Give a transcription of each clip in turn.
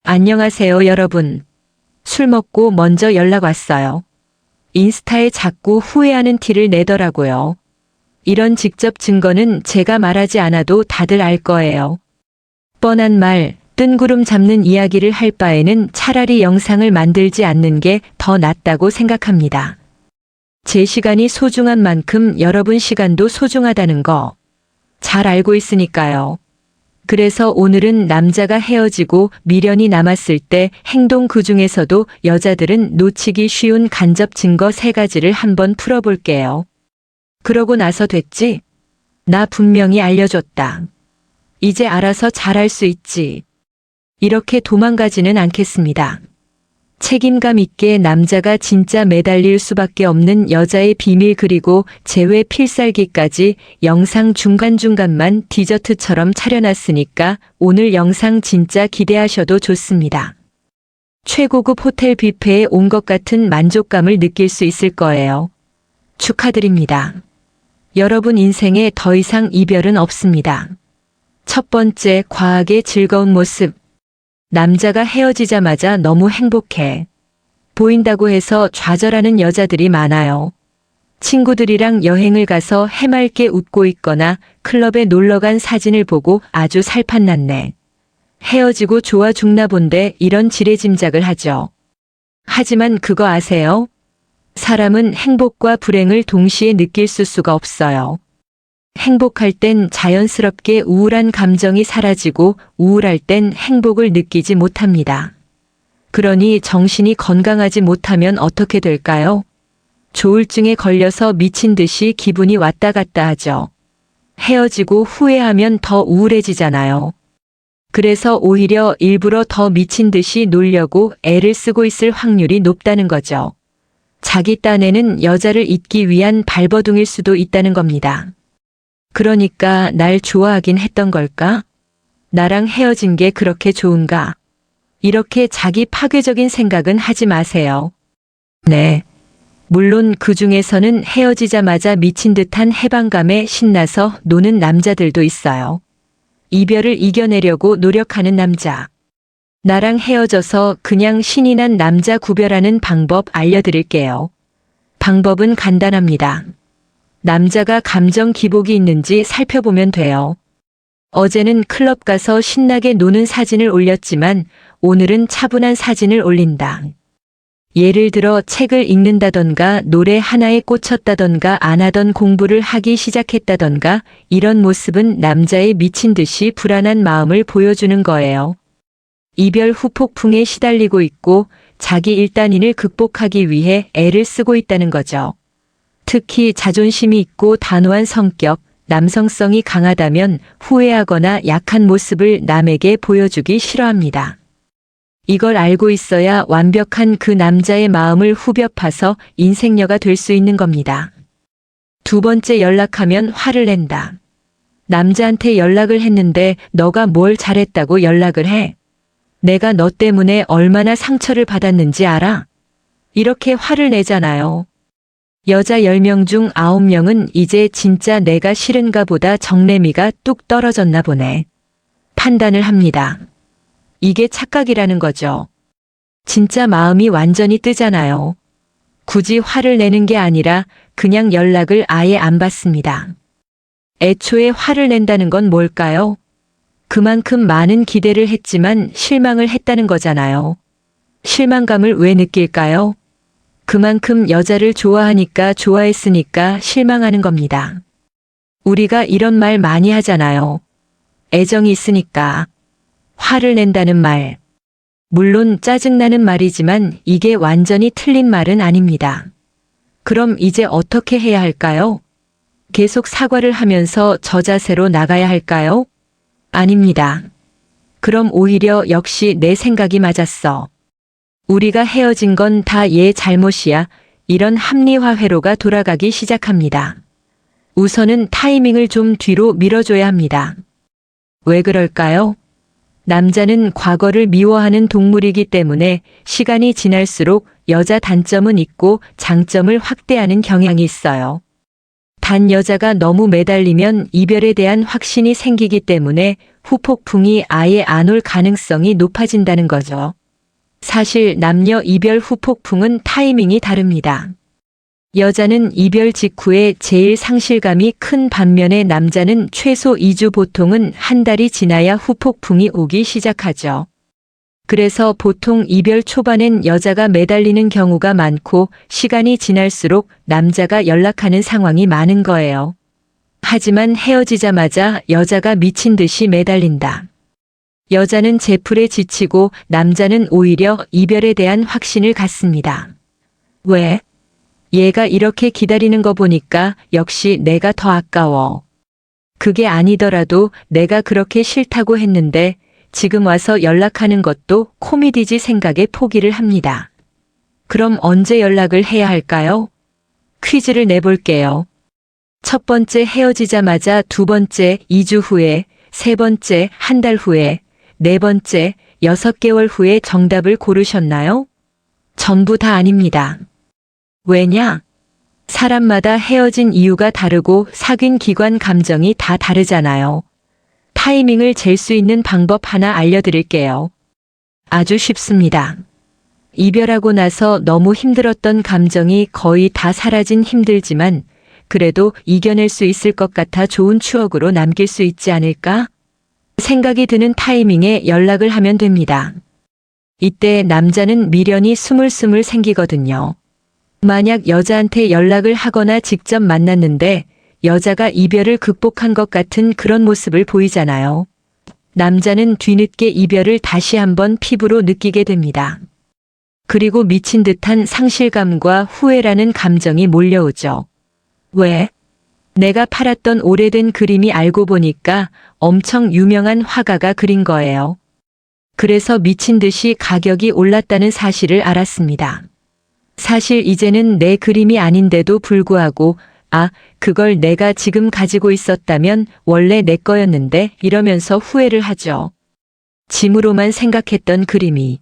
안녕하세요, 여러분. 술 먹고 먼저 연락 왔어요. 인스타에 자꾸 후회하는 티를 내더라고요. 이런 직접 증거는 제가 말하지 않아도 다들 알 거예요. 뻔한 말, 뜬구름 잡는 이야기를 할 바에는 차라리 영상을 만들지 않는 게 더 낫다고 생각합니다. 제 시간이 소중한 만큼 여러분 시간도 소중하다는 거 잘 알고 있으니까요. 그래서 오늘은 남자가 헤어지고 미련이 남았을 때 행동 그중에서도 여자들은 놓치기 쉬운 간접 증거 3가지를 한번 풀어볼게요. 그러고 나서 됐지? 나 분명히 알려줬다. 이제 알아서 잘할 수 있지. 이렇게 도망가지는 않겠습니다. 책임감 있게 남자가 진짜 매달릴 수밖에 없는 여자의 비밀 그리고 재회 필살기까지 영상 중간중간만 디저트처럼 차려놨으니까 오늘 영상 진짜 기대하셔도 좋습니다. 최고급 호텔 뷔페에 온 것 같은 만족감을 느낄 수 있을 거예요. 축하드립니다. 여러분 인생에 더 이상 이별은 없습니다. 첫 번째, 과하게 즐거운 모습. 남자가 헤어지자마자 너무 행복해 보인다고 해서 좌절하는 여자들이 많아요. 친구들이랑 여행을 가서 해맑게 웃고 있거나 클럽에 놀러간 사진을 보고 아주 살판났네. 헤어지고 좋아 죽나 본데 이런 지레짐작을 하죠. 하지만 그거 아세요? 사람은 행복과 불행을 동시에 느낄 수가 없어요. 행복할 땐 자연스럽게 우울한 감정이 사라지고 우울할 땐 행복을 느끼지 못합니다. 그러니 정신이 건강하지 못하면 어떻게 될까요? 조울증에 걸려서 미친 듯이 기분이 왔다 갔다 하죠. 헤어지고 후회하면 더 우울해지잖아요. 그래서 오히려 일부러 더 미친 듯이 놀려고 애를 쓰고 있을 확률이 높다는 거죠. 자기 딴에는 여자를 잊기 위한 발버둥일 수도 있다는 겁니다. 그러니까 날 좋아하긴 했던 걸까? 나랑 헤어진 게 그렇게 좋은가? 이렇게 자기 파괴적인 생각은 하지 마세요. 네. 물론 그 중에서는 헤어지자마자 미친 듯한 해방감에 신나서 노는 남자들도 있어요. 이별을 이겨내려고 노력하는 남자. 나랑 헤어져서 그냥 신이 난 남자 구별하는 방법 알려드릴게요. 방법은 간단합니다. 남자가 감정 기복이 있는지 살펴보면 돼요. 어제는 클럽 가서 신나게 노는 사진을 올렸지만 오늘은 차분한 사진을 올린다. 예를 들어 책을 읽는다던가 노래 하나에 꽂혔다던가 안 하던 공부를 하기 시작했다던가 이런 모습은 남자의 미친 듯이 불안한 마음을 보여주는 거예요. 이별 후 폭풍에 시달리고 있고 자기 일단인을 극복하기 위해 애를 쓰고 있다는 거죠. 특히 자존심이 있고 단호한 성격, 남성성이 강하다면 후회하거나 약한 모습을 남에게 보여주기 싫어합니다. 이걸 알고 있어야 완벽한 그 남자의 마음을 후벼 파서 인생녀가 될 수 있는 겁니다. 두 번째, 연락하면 화를 낸다. 남자한테 연락을 했는데 너가 뭘 잘했다고 연락을 해? 내가 너 때문에 얼마나 상처를 받았는지 알아? 이렇게 화를 내잖아요. 여자 10명 중 9명은 이제 진짜 내가 싫은가 보다 정내미가 뚝 떨어졌나 보네. 판단을 합니다. 이게 착각이라는 거죠. 진짜 마음이 완전히 뜨잖아요. 굳이 화를 내는 게 아니라 그냥 연락을 아예 안 받습니다. 애초에 화를 낸다는 건 뭘까요? 그만큼 많은 기대를 했지만 실망을 했다는 거잖아요. 실망감을 왜 느낄까요? 그만큼 여자를 좋아하니까 좋아했으니까 실망하는 겁니다. 우리가 이런 말 많이 하잖아요. 애정이 있으니까. 화를 낸다는 말. 물론 짜증나는 말이지만 이게 완전히 틀린 말은 아닙니다. 그럼 이제 어떻게 해야 할까요? 계속 사과를 하면서 저 자세로 나가야 할까요? 아닙니다. 그럼 오히려 역시 내 생각이 맞았어. 우리가 헤어진 건 다 얘 잘못이야. 이런 합리화 회로가 돌아가기 시작합니다. 우선은 타이밍을 좀 뒤로 밀어줘야 합니다. 왜 그럴까요? 남자는 과거를 미워하는 동물이기 때문에 시간이 지날수록 여자 단점은 있고 장점을 확대하는 경향이 있어요. 단 여자가 너무 매달리면 이별에 대한 확신이 생기기 때문에 후폭풍이 아예 안 올 가능성이 높아진다는 거죠. 사실 남녀 이별 후폭풍은 타이밍이 다릅니다. 여자는 이별 직후에 제일 상실감이 큰 반면에 남자는 최소 2주 보통은 한 달이 지나야 후폭풍이 오기 시작하죠. 그래서 보통 이별 초반엔 여자가 매달리는 경우가 많고 시간이 지날수록 남자가 연락하는 상황이 많은 거예요. 하지만 헤어지자마자 여자가 미친 듯이 매달린다. 여자는 제풀에 지치고 남자는 오히려 이별에 대한 확신을 갖습니다. 왜? 얘가 이렇게 기다리는 거 보니까 역시 내가 더 아까워. 그게 아니더라도 내가 그렇게 싫다고 했는데 지금 와서 연락하는 것도 코미디지 생각에 포기를 합니다. 그럼 언제 연락을 해야 할까요? 퀴즈를 내볼게요. 첫 번째 헤어지자마자, 두 번째 2주 후에, 세 번째 한 달 후에, 네 번째 6개월 후에 정답을 고르셨나요? 전부 다 아닙니다. 왜냐? 사람마다 헤어진 이유가 다르고 사귄 기간 감정이 다 다르잖아요. 타이밍을 잴 수 있는 방법 하나 알려드릴게요. 아주 쉽습니다. 이별하고 나서 너무 힘들었던 감정이 거의 다 사라진 힘들지만 그래도 이겨낼 수 있을 것 같아 좋은 추억으로 남길 수 있지 않을까? 생각이 드는 타이밍에 연락을 하면 됩니다. 이때 남자는 미련이 스물스물 생기거든요. 만약 여자한테 연락을 하거나 직접 만났는데 여자가 이별을 극복한 것 같은 그런 모습을 보이잖아요. 남자는 뒤늦게 이별을 다시 한번 피부로 느끼게 됩니다. 그리고 미친 듯한 상실감과 후회라는 감정이 몰려오죠. 왜? 내가 팔았던 오래된 그림이 알고 보니까 엄청 유명한 화가가 그린 거예요. 그래서 미친 듯이 가격이 올랐다는 사실을 알았습니다. 사실 이제는 내 그림이 아닌데도 불구하고 그걸 내가 지금 가지고 있었다면 원래 내 거였는데 이러면서 후회를 하죠. 짐으로만 생각했던 그림이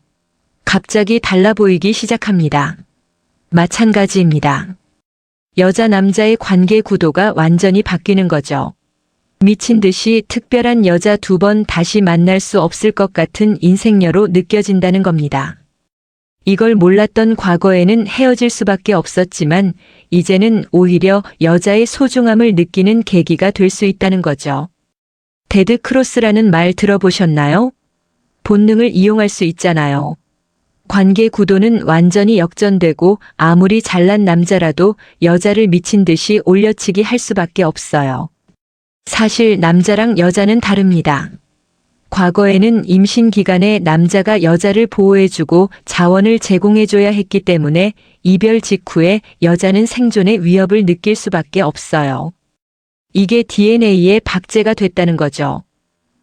갑자기 달라 보이기 시작합니다. 마찬가지입니다. 여자 남자의 관계 구도가 완전히 바뀌는 거죠. 미친 듯이 특별한 여자 2번 다시 만날 수 없을 것 같은 인생녀로 느껴진다는 겁니다. 이걸 몰랐던 과거에는 헤어질 수밖에 없었지만 이제는 오히려 여자의 소중함을 느끼는 계기가 될 수 있다는 거죠. 데드 크로스라는 말 들어보셨나요? 본능을 이용할 수 있잖아요. 관계 구도는 완전히 역전되고 아무리 잘난 남자라도 여자를 미친 듯이 올려치기 할 수밖에 없어요. 사실 남자랑 여자는 다릅니다. 과거에는 임신 기간에 남자가 여자를 보호해주고 자원을 제공해줘야 했기 때문에 이별 직후에 여자는 생존의 위협을 느낄 수밖에 없어요. 이게 DNA의 박제가 됐다는 거죠.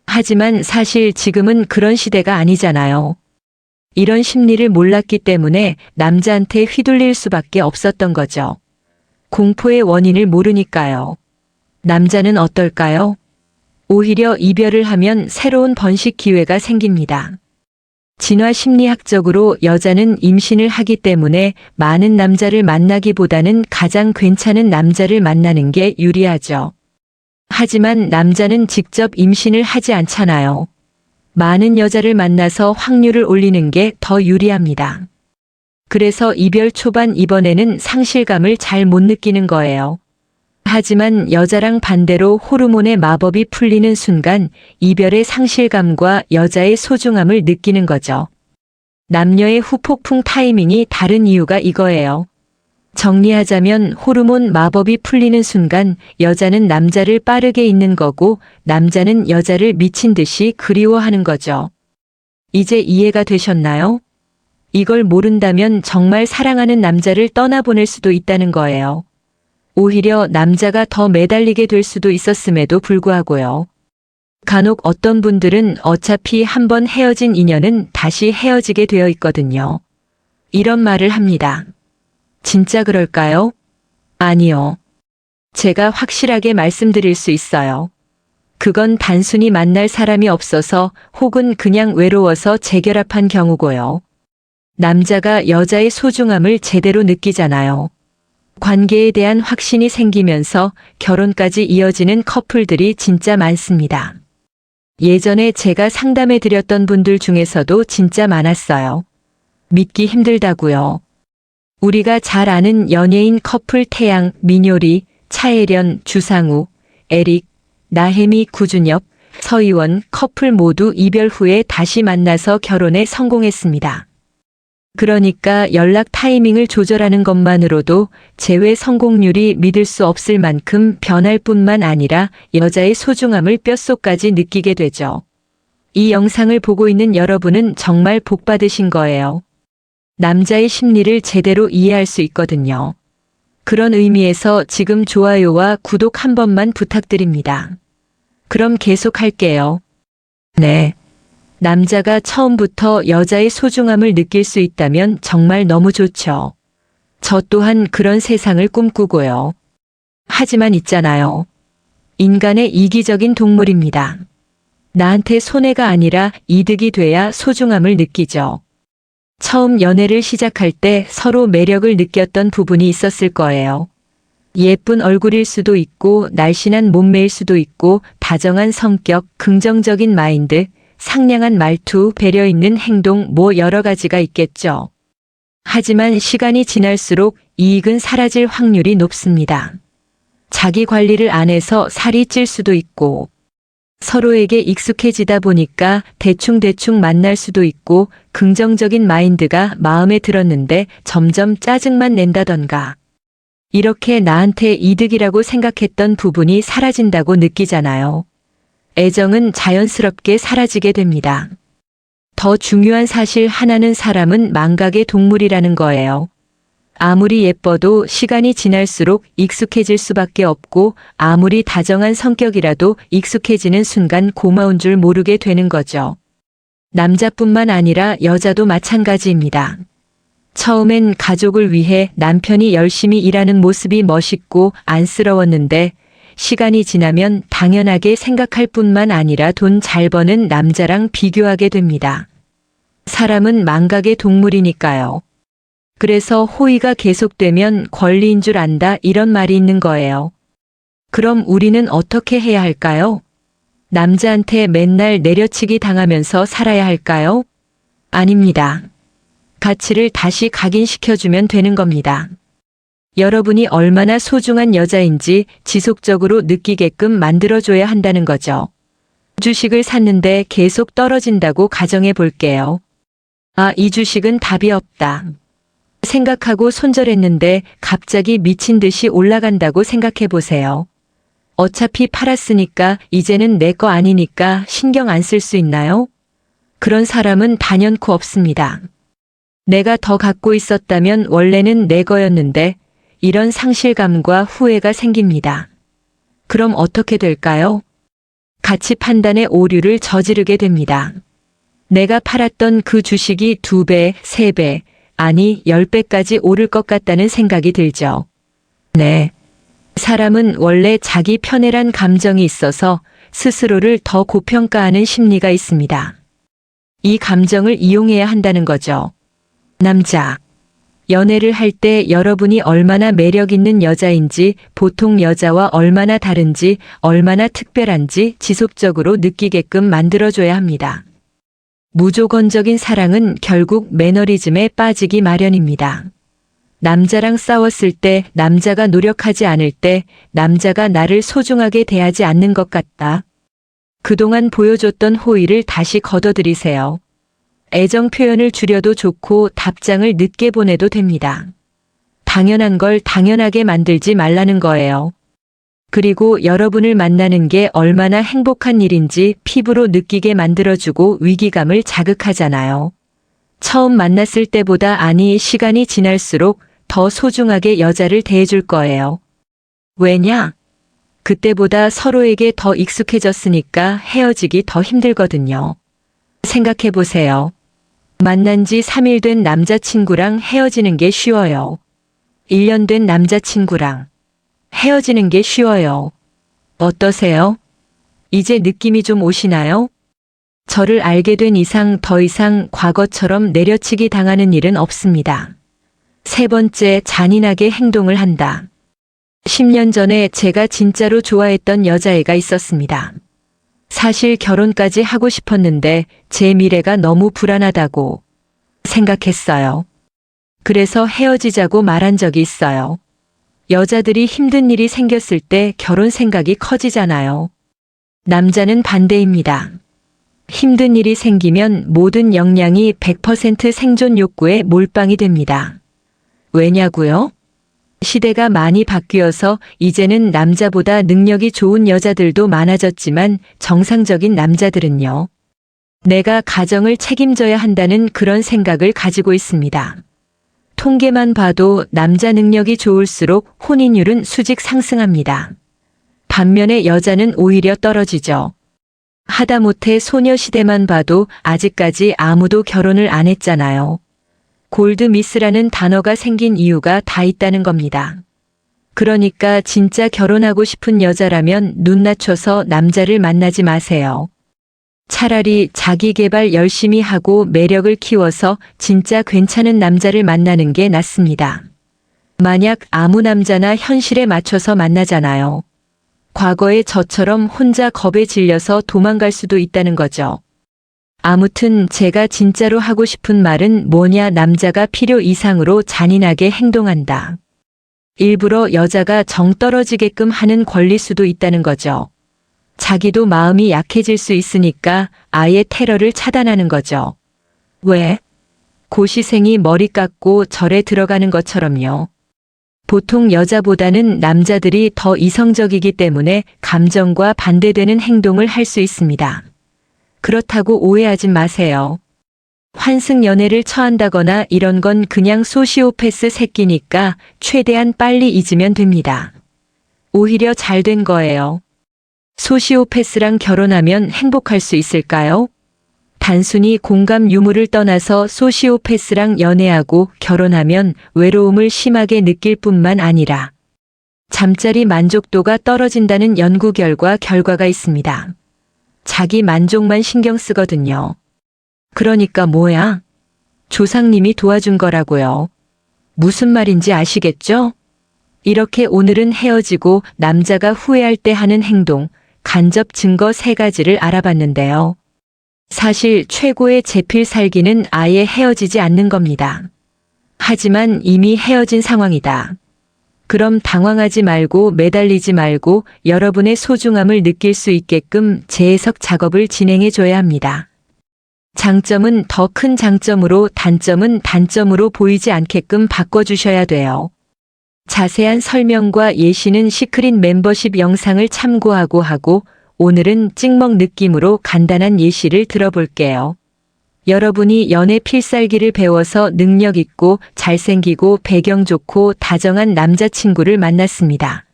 하지만 사실 지금은 그런 시대가 아니잖아요. 이런 심리를 몰랐기 때문에 남자한테 휘둘릴 수밖에 없었던 거죠. 공포의 원인을 모르니까요. 남자는 어떨까요? 오히려 이별을 하면 새로운 번식 기회가 생깁니다. 진화 심리학적으로 여자는 임신을 하기 때문에 많은 남자를 만나기보다는 가장 괜찮은 남자를 만나는 게 유리하죠. 하지만 남자는 직접 임신을 하지 않잖아요. 많은 여자를 만나서 확률을 올리는 게 더 유리합니다. 그래서 이별 초반 이번에는 상실감을 잘 못 느끼는 거예요. 하지만 여자랑 반대로 호르몬의 마법이 풀리는 순간 이별의 상실감과 여자의 소중함을 느끼는 거죠. 남녀의 후폭풍 타이밍이 다른 이유가 이거예요. 정리하자면 호르몬 마법이 풀리는 순간 여자는 남자를 빠르게 잊는 거고 남자는 여자를 미친 듯이 그리워하는 거죠. 이제 이해가 되셨나요? 이걸 모른다면 정말 사랑하는 남자를 떠나보낼 수도 있다는 거예요. 오히려 남자가 더 매달리게 될 수도 있었음에도 불구하고요. 간혹 어떤 분들은 어차피 한번 헤어진 인연은 다시 헤어지게 되어 있거든요. 이런 말을 합니다. 진짜 그럴까요? 아니요. 제가 확실하게 말씀드릴 수 있어요. 그건 단순히 만날 사람이 없어서 혹은 그냥 외로워서 재결합한 경우고요. 남자가 여자의 소중함을 제대로 느끼잖아요. 관계에 대한 확신이 생기면서 결혼까지 이어지는 커플들이 진짜 많습니다. 예전에 제가 상담해 드렸던 분들 중에서도 진짜 많았어요. 믿기 힘들다고요. 우리가 잘 아는 연예인 커플 태양, 민효리, 차혜련, 주상우, 에릭, 나혜미, 구준엽, 서희원 커플 모두 이별 후에 다시 만나서 결혼에 성공했습니다. 그러니까 연락 타이밍을 조절하는 것만으로도 재회 성공률이 믿을 수 없을 만큼 변할 뿐만 아니라 여자의 소중함을 뼛속까지 느끼게 되죠. 이 영상을 보고 있는 여러분은 정말 복 받으신 거예요. 남자의 심리를 제대로 이해할 수 있거든요. 그런 의미에서 지금 좋아요와 구독 한 번만 부탁드립니다. 그럼 계속할게요. 네. 남자가 처음부터 여자의 소중함을 느낄 수 있다면 정말 너무 좋죠. 저 또한 그런 세상을 꿈꾸고요. 하지만 있잖아요. 인간의 이기적인 동물입니다. 나한테 손해가 아니라 이득이 돼야 소중함을 느끼죠. 처음 연애를 시작할 때 서로 매력을 느꼈던 부분이 있었을 거예요. 예쁜 얼굴일 수도 있고 날씬한 몸매일 수도 있고 다정한 성격, 긍정적인 마인드, 상냥한 말투, 배려 있는 행동 뭐 여러 가지가 있겠죠. 하지만 시간이 지날수록 이익은 사라질 확률이 높습니다. 자기 관리를 안 해서 살이 찔 수도 있고 서로에게 익숙해지다 보니까 대충대충 만날 수도 있고 긍정적인 마인드가 마음에 들었는데 점점 짜증만 낸다던가 이렇게 나한테 이득이라고 생각했던 부분이 사라진다고 느끼잖아요. 애정은 자연스럽게 사라지게 됩니다. 더 중요한 사실 하나는 사람은 망각의 동물이라는 거예요. 아무리 예뻐도 시간이 지날수록 익숙해질 수밖에 없고 아무리 다정한 성격이라도 익숙해지는 순간 고마운 줄 모르게 되는 거죠. 남자뿐만 아니라 여자도 마찬가지입니다. 처음엔 가족을 위해 남편이 열심히 일하는 모습이 멋있고 안쓰러웠는데 시간이 지나면 당연하게 생각할 뿐만 아니라 돈 잘 버는 남자랑 비교하게 됩니다. 사람은 망각의 동물이니까요. 그래서 호의가 계속되면 권리인 줄 안다 이런 말이 있는 거예요. 그럼 우리는 어떻게 해야 할까요? 남자한테 맨날 내려치기 당하면서 살아야 할까요? 아닙니다. 가치를 다시 각인시켜주면 되는 겁니다. 여러분이 얼마나 소중한 여자인지 지속적으로 느끼게끔 만들어줘야 한다는 거죠. 주식을 샀는데 계속 떨어진다고 가정해 볼게요. 아, 이 주식은 답이 없다. 생각하고 손절했는데 갑자기 미친 듯이 올라간다고 생각해 보세요. 어차피 팔았으니까 이제는 내 거 아니니까 신경 안 쓸 수 있나요? 그런 사람은 단연코 없습니다. 내가 더 갖고 있었다면 원래는 내 거였는데 이런 상실감과 후회가 생깁니다. 그럼 어떻게 될까요? 가치 판단의 오류를 저지르게 됩니다. 내가 팔았던 그 주식이 2배, 3배, 아니 10배까지 오를 것 같다는 생각이 들죠. 네. 사람은 원래 자기 편애란 감정이 있어서 스스로를 더 고평가하는 심리가 있습니다. 이 감정을 이용해야 한다는 거죠. 남자. 연애를 할 때 여러분이 얼마나 매력 있는 여자인지, 보통 여자와 얼마나 다른지, 얼마나 특별한지 지속적으로 느끼게끔 만들어줘야 합니다. 무조건적인 사랑은 결국 매너리즘에 빠지기 마련입니다. 남자랑 싸웠을 때, 남자가 노력하지 않을 때, 남자가 나를 소중하게 대하지 않는 것 같다. 그동안 보여줬던 호의를 다시 걷어들이세요. 애정 표현을 줄여도 좋고 답장을 늦게 보내도 됩니다. 당연한 걸 당연하게 만들지 말라는 거예요. 그리고 여러분을 만나는 게 얼마나 행복한 일인지 피부로 느끼게 만들어주고 위기감을 자극하잖아요. 처음 만났을 때보다 아니 시간이 지날수록 더 소중하게 여자를 대해줄 거예요. 왜냐? 그때보다 서로에게 더 익숙해졌으니까 헤어지기 더 힘들거든요. 생각해보세요. 만난 지 3일 된 남자친구랑 헤어지는 게 쉬워요. 1년 된 남자친구랑 헤어지는 게 쉬워요. 어떠세요? 이제 느낌이 좀 오시나요? 저를 알게 된 이상 더 이상 과거처럼 내려치기 당하는 일은 없습니다. 3번째, 잔인하게 행동을 한다. 10년 전에 제가 진짜로 좋아했던 여자애가 있었습니다. 사실 결혼까지 하고 싶었는데 제 미래가 너무 불안하다고 생각했어요. 그래서 헤어지자고 말한 적이 있어요. 여자들이 힘든 일이 생겼을 때 결혼 생각이 커지잖아요. 남자는 반대입니다. 힘든 일이 생기면 모든 역량이 100% 생존 욕구에 몰빵이 됩니다. 왜냐고요? 시대가 많이 바뀌어서 이제는 남자보다 능력이 좋은 여자들도 많아졌지만 정상적인 남자들은요. 내가 가정을 책임져야 한다는 그런 생각을 가지고 있습니다. 통계만 봐도 남자 능력이 좋을수록 혼인율은 수직 상승합니다. 반면에 여자는 오히려 떨어지죠. 하다못해 소녀시대만 봐도 아직까지 아무도 결혼을 안 했잖아요. 골드미스라는 단어가 생긴 이유가 다 있다는 겁니다. 그러니까 진짜 결혼하고 싶은 여자라면 눈 낮춰서 남자를 만나지 마세요. 차라리 자기 개발 열심히 하고 매력을 키워서 진짜 괜찮은 남자를 만나는 게 낫습니다. 만약 아무 남자나 현실에 맞춰서 만나잖아요. 과거에 저처럼 혼자 겁에 질려서 도망갈 수도 있다는 거죠. 아무튼 제가 진짜로 하고 싶은 말은 뭐냐, 남자가 필요 이상으로 잔인하게 행동한다. 일부러 여자가 정 떨어지게끔 하는 권리 수도 있다는 거죠. 자기도 마음이 약해질 수 있으니까 아예 테러를 차단하는 거죠. 왜? 고시생이 머리 깎고 절에 들어가는 것처럼요. 보통 여자보다는 남자들이 더 이성적이기 때문에 감정과 반대되는 행동을 할 수 있습니다. 그렇다고 오해하지 마세요. 환승 연애를 처한다거나 이런 건 그냥 소시오패스 새끼니까 최대한 빨리 잊으면 됩니다. 오히려 잘 된 거예요. 소시오패스랑 결혼하면 행복할 수 있을까요? 단순히 공감 유무를 떠나서 소시오패스랑 연애하고 결혼하면 외로움을 심하게 느낄 뿐만 아니라 잠자리 만족도가 떨어진다는 연구 결과가 있습니다. 자기 만족만 신경 쓰거든요. 그러니까 뭐야? 조상님이 도와준 거라고요. 무슨 말인지 아시겠죠? 이렇게 오늘은 헤어지고 남자가 후회할 때 하는 행동, 간접 증거 3가지를 알아봤는데요. 사실 최고의 제필 살기는 아예 헤어지지 않는 겁니다. 하지만 이미 헤어진 상황이다. 그럼 당황하지 말고 매달리지 말고 여러분의 소중함을 느낄 수 있게끔 재해석 작업을 진행해 줘야 합니다. 장점은 더 큰 장점으로, 단점은 단점으로 보이지 않게끔 바꿔주셔야 돼요. 자세한 설명과 예시는 시크릿 멤버십 영상을 참고하고 하고, 오늘은 찍먹 느낌으로 간단한 예시를 들어볼게요. 여러분이 연애 필살기를 배워서 능력 있고 잘생기고 배경 좋고 다정한 남자친구를 만났습니다.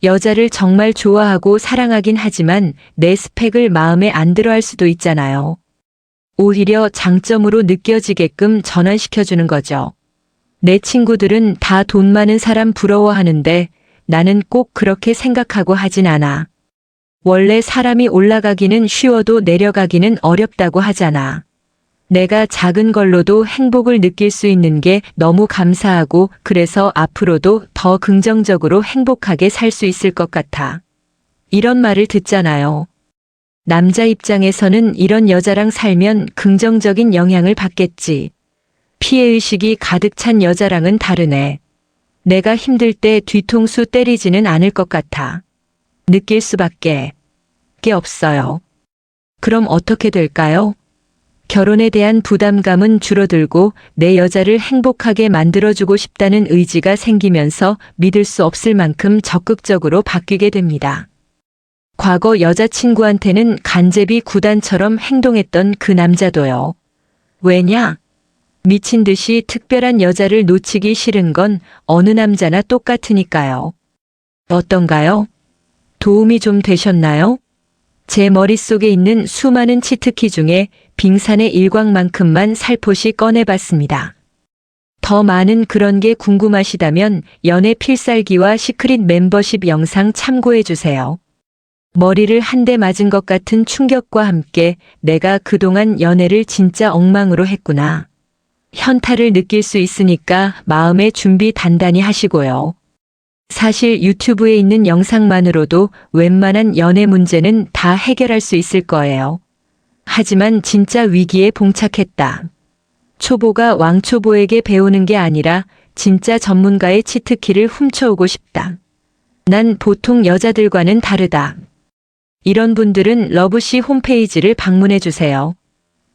여자를 정말 좋아하고 사랑하긴 하지만 내 스펙을 마음에 안 들어 할 수도 있잖아요. 오히려 장점으로 느껴지게끔 전환시켜주는 거죠. 내 친구들은 다 돈 많은 사람 부러워하는데 나는 꼭 그렇게 생각하고 하진 않아. 원래 사람이 올라가기는 쉬워도 내려가기는 어렵다고 하잖아. 내가 작은 걸로도 행복을 느낄 수 있는 게 너무 감사하고 그래서 앞으로도 더 긍정적으로 행복하게 살 수 있을 것 같아. 이런 말을 듣잖아요. 남자 입장에서는 이런 여자랑 살면 긍정적인 영향을 받겠지. 피해의식이 가득 찬 여자랑은 다르네. 내가 힘들 때 뒤통수 때리지는 않을 것 같아. 느낄 수밖에 없어요. 그럼 어떻게 될까요? 결혼에 대한 부담감은 줄어들고 내 여자를 행복하게 만들어주고 싶다는 의지가 생기면서 믿을 수 없을 만큼 적극적으로 바뀌게 됩니다. 과거 여자친구한테는 간제비 구단처럼 행동했던 그 남자도요. 왜냐? 미친 듯이 특별한 여자를 놓치기 싫은 건 어느 남자나 똑같으니까요. 어떤가요? 도움이 좀 되셨나요? 제 머릿속에 있는 수많은 치트키 중에 빙산의 일광만큼만 살포시 꺼내봤습니다. 더 많은 그런 게 궁금하시다면 연애 필살기와 시크릿 멤버십 영상 참고해주세요. 머리를 한 대 맞은 것 같은 충격과 함께 내가 그동안 연애를 진짜 엉망으로 했구나. 현타를 느낄 수 있으니까 마음의 준비 단단히 하시고요. 사실 유튜브에 있는 영상만으로도 웬만한 연애 문제는 다 해결할 수 있을 거예요. 하지만 진짜 위기에 봉착했다. 초보가 왕초보에게 배우는 게 아니라 진짜 전문가의 치트키를 훔쳐오고 싶다. 난 보통 여자들과는 다르다. 이런 분들은 러브시 홈페이지를 방문해 주세요.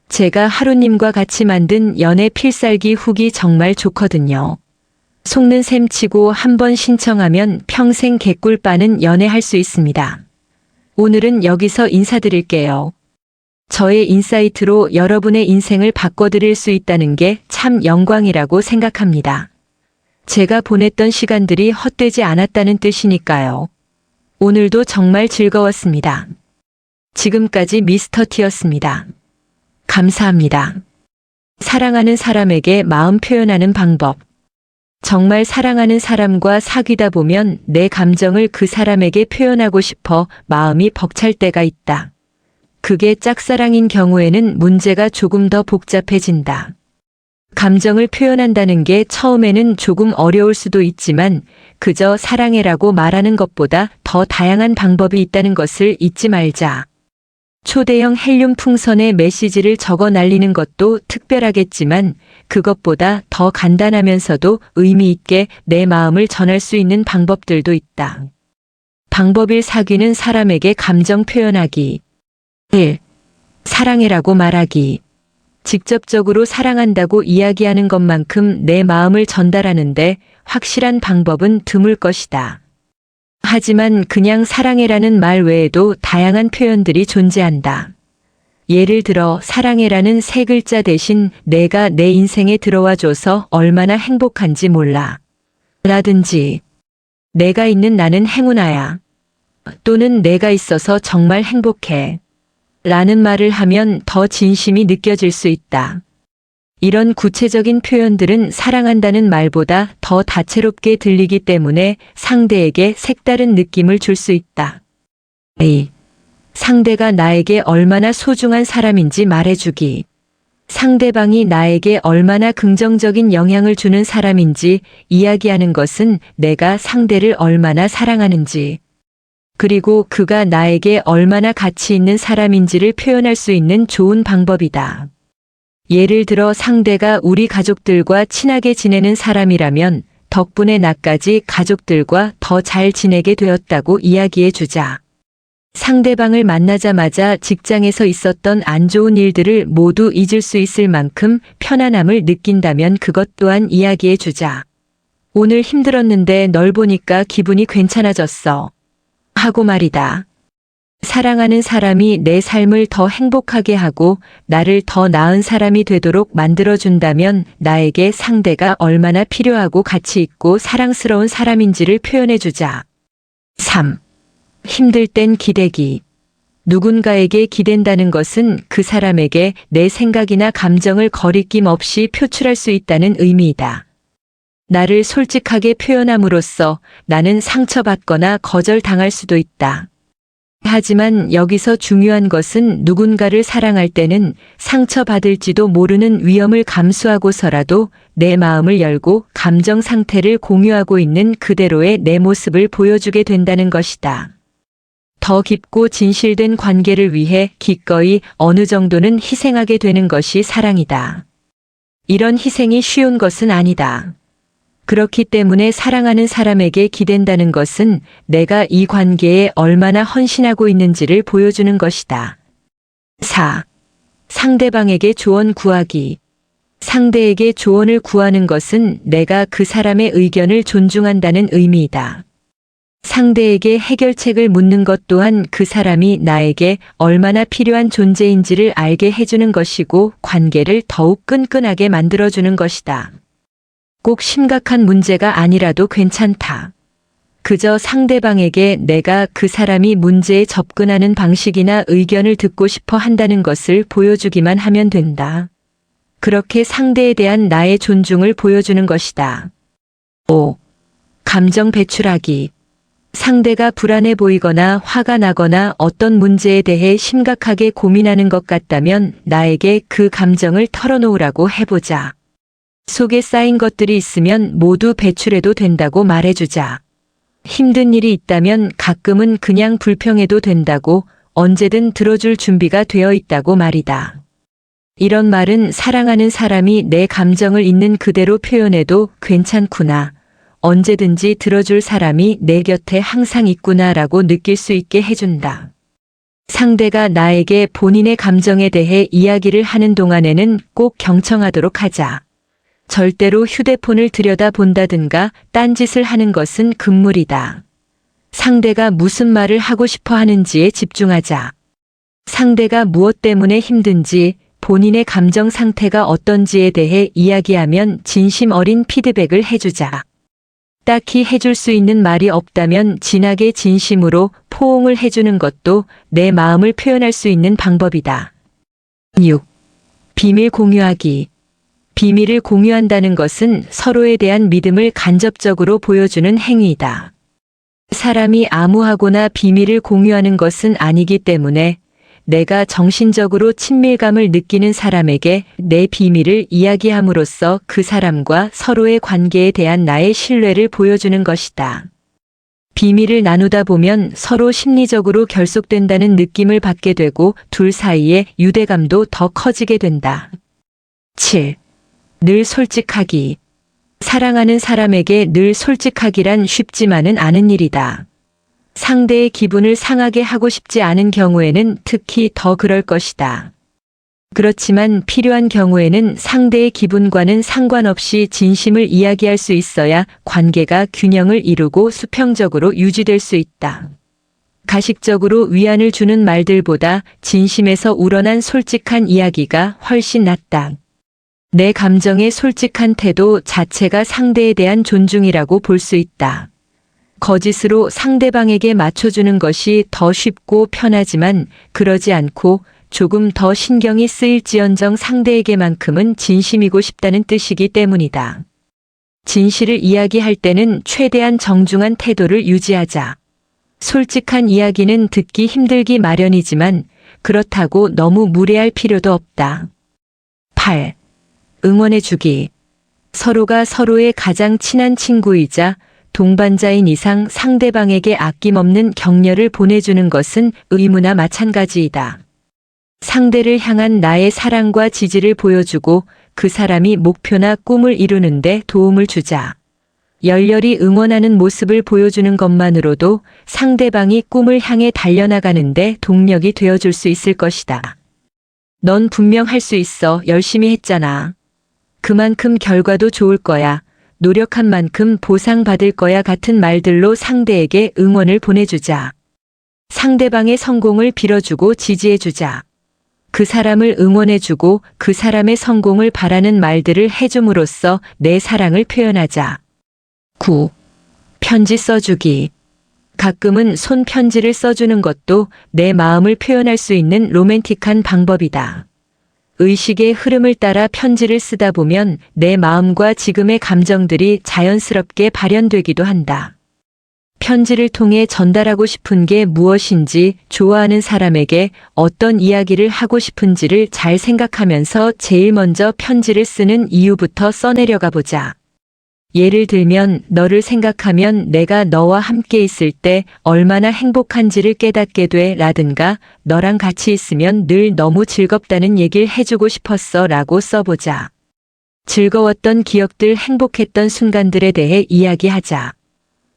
제가 하루님과 같이 만든 연애 필살기 후기 정말 좋거든요. 속는 셈 치고 한번 신청하면 평생 개꿀 빠는 연애할 수 있습니다. 오늘은 여기서 인사드릴게요. 저의 인사이트로 여러분의 인생을 바꿔드릴 수 있다는 게 참 영광이라고 생각합니다. 제가 보냈던 시간들이 헛되지 않았다는 뜻이니까요. 오늘도 정말 즐거웠습니다. 지금까지 미스터 T였습니다. 감사합니다. 사랑하는 사람에게 마음 표현하는 방법. 정말 사랑하는 사람과 사귀다 보면 내 감정을 그 사람에게 표현하고 싶어 마음이 벅찰 때가 있다. 그게 짝사랑인 경우에는 문제가 조금 더 복잡해진다. 감정을 표현한다는 게 처음에는 조금 어려울 수도 있지만 그저 사랑해라고 말하는 것보다 더 다양한 방법이 있다는 것을 잊지 말자. 초대형 헬륨 풍선에 메시지를 적어 날리는 것도 특별하겠지만 그것보다 더 간단하면서도 의미 있게 내 마음을 전할 수 있는 방법들도 있다. 방법 1. 사귀는 사람에게 감정 표현하기. 1. 사랑해라고 말하기. 직접적으로 사랑한다고 이야기하는 것만큼 내 마음을 전달하는데 확실한 방법은 드물 것이다. 하지만 그냥 사랑해라는 말 외에도 다양한 표현들이 존재한다. 예를 들어 사랑해라는 세 글자 대신 내가 내 인생에 들어와줘서 얼마나 행복한지 몰라. 라든지 내가 있는 나는 행운아야. 또는 내가 있어서 정말 행복해. 라는 말을 하면 더 진심이 느껴질 수 있다. 이런 구체적인 표현들은 사랑한다는 말보다 더 다채롭게 들리기 때문에 상대에게 색다른 느낌을 줄 수 있다. 2. 상대가 나에게 얼마나 소중한 사람인지 말해주기. 상대방이 나에게 얼마나 긍정적인 영향을 주는 사람인지 이야기하는 것은 내가 상대를 얼마나 사랑하는지, 그리고 그가 나에게 얼마나 가치 있는 사람인지를 표현할 수 있는 좋은 방법이다. 예를 들어 상대가 우리 가족들과 친하게 지내는 사람이라면 덕분에 나까지 가족들과 더 잘 지내게 되었다고 이야기해 주자. 상대방을 만나자마자 직장에서 있었던 안 좋은 일들을 모두 잊을 수 있을 만큼 편안함을 느낀다면 그것 또한 이야기해 주자. 오늘 힘들었는데 널 보니까 기분이 괜찮아졌어. 하고 말이다. 사랑하는 사람이 내 삶을 더 행복하게 하고 나를 더 나은 사람이 되도록 만들어준다면 나에게 상대가 얼마나 필요하고 가치 있고 사랑스러운 사람인지를 표현해주자. 3. 힘들 땐 기대기. 누군가에게 기댄다는 것은 그 사람에게 내 생각이나 감정을 거리낌 없이 표출할 수 있다는 의미이다. 나를 솔직하게 표현함으로써 나는 상처받거나 거절당할 수도 있다. 하지만 여기서 중요한 것은 누군가를 사랑할 때는 상처받을지도 모르는 위험을 감수하고서라도 내 마음을 열고 감정 상태를 공유하고 있는 그대로의 내 모습을 보여주게 된다는 것이다. 더 깊고 진실된 관계를 위해 기꺼이 어느 정도는 희생하게 되는 것이 사랑이다. 이런 희생이 쉬운 것은 아니다. 그렇기 때문에 사랑하는 사람에게 기댄다는 것은 내가 이 관계에 얼마나 헌신하고 있는지를 보여주는 것이다. 4. 상대방에게 조언 구하기. 상대에게 조언을 구하는 것은 내가 그 사람의 의견을 존중한다는 의미이다. 상대에게 해결책을 묻는 것 또한 그 사람이 나에게 얼마나 필요한 존재인지를 알게 해주는 것이고 관계를 더욱 끈끈하게 만들어주는 것이다. 꼭 심각한 문제가 아니라도 괜찮다. 그저 상대방에게 내가 그 사람이 문제에 접근하는 방식이나 의견을 듣고 싶어 한다는 것을 보여주기만 하면 된다. 그렇게 상대에 대한 나의 존중을 보여주는 것이다. 5. 감정 배출하기. 상대가 불안해 보이거나 화가 나거나 어떤 문제에 대해 심각하게 고민하는 것 같다면 나에게 그 감정을 털어놓으라고 해보자. 속에 쌓인 것들이 있으면 모두 배출해도 된다고 말해주자. 힘든 일이 있다면 가끔은 그냥 불평해도 된다고, 언제든 들어줄 준비가 되어 있다고 말이다. 이런 말은 사랑하는 사람이 내 감정을 있는 그대로 표현해도 괜찮구나. 언제든지 들어줄 사람이 내 곁에 항상 있구나라고 느낄 수 있게 해준다. 상대가 나에게 본인의 감정에 대해 이야기를 하는 동안에는 꼭 경청하도록 하자. 절대로 휴대폰을 들여다본다든가 딴짓을 하는 것은 금물이다. 상대가 무슨 말을 하고 싶어 하는지에 집중하자. 상대가 무엇 때문에 힘든지, 본인의 감정 상태가 어떤지에 대해 이야기하면 진심 어린 피드백을 해주자. 딱히 해줄 수 있는 말이 없다면 진하게 진심으로 포옹을 해주는 것도 내 마음을 표현할 수 있는 방법이다. 6. 비밀 공유하기. 비밀을 공유한다는 것은 서로에 대한 믿음을 간접적으로 보여주는 행위이다. 사람이 아무하고나 비밀을 공유하는 것은 아니기 때문에 내가 정신적으로 친밀감을 느끼는 사람에게 내 비밀을 이야기함으로써 그 사람과 서로의 관계에 대한 나의 신뢰를 보여주는 것이다. 비밀을 나누다 보면 서로 심리적으로 결속된다는 느낌을 받게 되고 둘 사이의 유대감도 더 커지게 된다. 7. 늘 솔직하기. 사랑하는 사람에게 늘 솔직하기란 쉽지만은 않은 일이다. 상대의 기분을 상하게 하고 싶지 않은 경우에는 특히 더 그럴 것이다. 그렇지만 필요한 경우에는 상대의 기분과는 상관없이 진심을 이야기할 수 있어야 관계가 균형을 이루고 수평적으로 유지될 수 있다. 가식적으로 위안을 주는 말들보다 진심에서 우러난 솔직한 이야기가 훨씬 낫다. 내 감정의 솔직한 태도 자체가 상대에 대한 존중이라고 볼 수 있다. 거짓으로 상대방에게 맞춰주는 것이 더 쉽고 편하지만 그러지 않고 조금 더 신경이 쓰일지언정 상대에게만큼은 진심이고 싶다는 뜻이기 때문이다. 진실을 이야기할 때는 최대한 정중한 태도를 유지하자. 솔직한 이야기는 듣기 힘들기 마련이지만 그렇다고 너무 무례할 필요도 없다. 8. 응원해주기. 서로가 서로의 가장 친한 친구이자 동반자인 이상 상대방에게 아낌없는 격려를 보내주는 것은 의무나 마찬가지이다. 상대를 향한 나의 사랑과 지지를 보여주고 그 사람이 목표나 꿈을 이루는데 도움을 주자. 열렬히 응원하는 모습을 보여주는 것만으로도 상대방이 꿈을 향해 달려나가는데 동력이 되어줄 수 있을 것이다. 넌 분명 할 수 있어. 열심히 했잖아. 그만큼 결과도 좋을 거야. 노력한 만큼 보상받을 거야 같은 말들로 상대에게 응원을 보내주자. 상대방의 성공을 빌어주고 지지해주자. 그 사람을 응원해주고 그 사람의 성공을 바라는 말들을 해줌으로써 내 사랑을 표현하자. 9. 편지 써주기. 가끔은 손편지를 써주는 것도 내 마음을 표현할 수 있는 로맨틱한 방법이다. 의식의 흐름을 따라 편지를 쓰다 보면 내 마음과 지금의 감정들이 자연스럽게 발현되기도 한다. 편지를 통해 전달하고 싶은 게 무엇인지, 좋아하는 사람에게 어떤 이야기를 하고 싶은지를 잘 생각하면서 제일 먼저 편지를 쓰는 이유부터 써내려가 보자. 예를 들면 너를 생각하면 내가 너와 함께 있을 때 얼마나 행복한지를 깨닫게 돼 라든가 너랑 같이 있으면 늘 너무 즐겁다는 얘기를 해주고 싶었어 라고 써보자. 즐거웠던 기억들, 행복했던 순간들에 대해 이야기하자.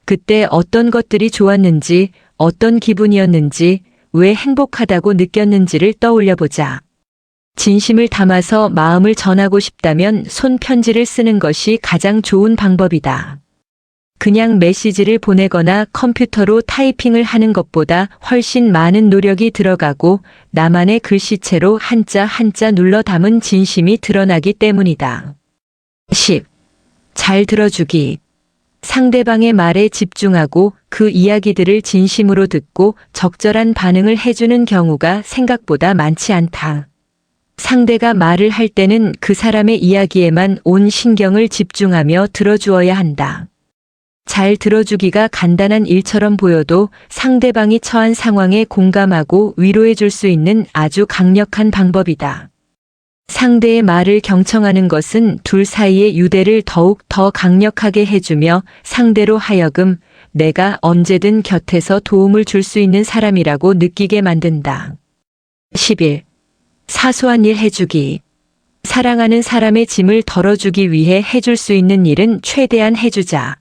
그때 어떤 것들이 좋았는지, 어떤 기분이었는지, 왜 행복하다고 느꼈는지를 떠올려보자. 진심을 담아서 마음을 전하고 싶다면 손편지를 쓰는 것이 가장 좋은 방법이다. 그냥 메시지를 보내거나 컴퓨터로 타이핑을 하는 것보다 훨씬 많은 노력이 들어가고 나만의 글씨체로 한자 한자 눌러 담은 진심이 드러나기 때문이다. 10. 잘 들어주기. 상대방의 말에 집중하고 그 이야기들을 진심으로 듣고 적절한 반응을 해주는 경우가 생각보다 많지 않다. 상대가 말을 할 때는 그 사람의 이야기에만 온 신경을 집중하며 들어주어야 한다. 잘 들어주기가 간단한 일처럼 보여도 상대방이 처한 상황에 공감하고 위로해 줄 수 있는 아주 강력한 방법이다. 상대의 말을 경청하는 것은 둘 사이의 유대를 더욱 더 강력하게 해주며 상대로 하여금 내가 언제든 곁에서 도움을 줄 수 있는 사람이라고 느끼게 만든다. 10일. 사소한 일 해주기. 사랑하는 사람의 짐을 덜어주기 위해 해줄 수 있는 일은 최대한 해주자.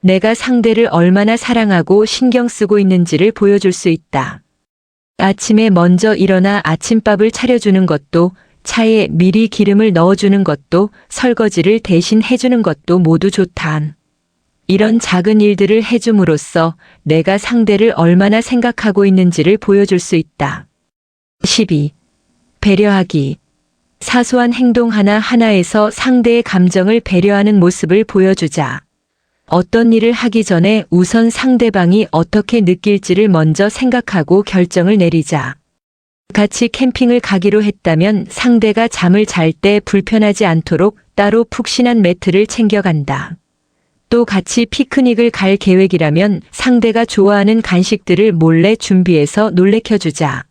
내가 상대를 얼마나 사랑하고 신경 쓰고 있는지를 보여줄 수 있다. 아침에 먼저 일어나 아침밥을 차려주는 것도, 차에 미리 기름을 넣어주는 것도, 설거지를 대신 해주는 것도 모두 좋다. 이런 작은 일들을 해줌으로써 내가 상대를 얼마나 생각하고 있는지를 보여줄 수 있다. 12. 배려하기. 사소한 행동 하나하나에서 상대의 감정을 배려하는 모습을 보여주자. 어떤 일을 하기 전에 우선 상대방이 어떻게 느낄지를 먼저 생각하고 결정을 내리자. 같이 캠핑을 가기로 했다면 상대가 잠을 잘 때 불편하지 않도록 따로 푹신한 매트를 챙겨간다. 또 같이 피크닉을 갈 계획이라면 상대가 좋아하는 간식들을 몰래 준비해서 놀래켜주자.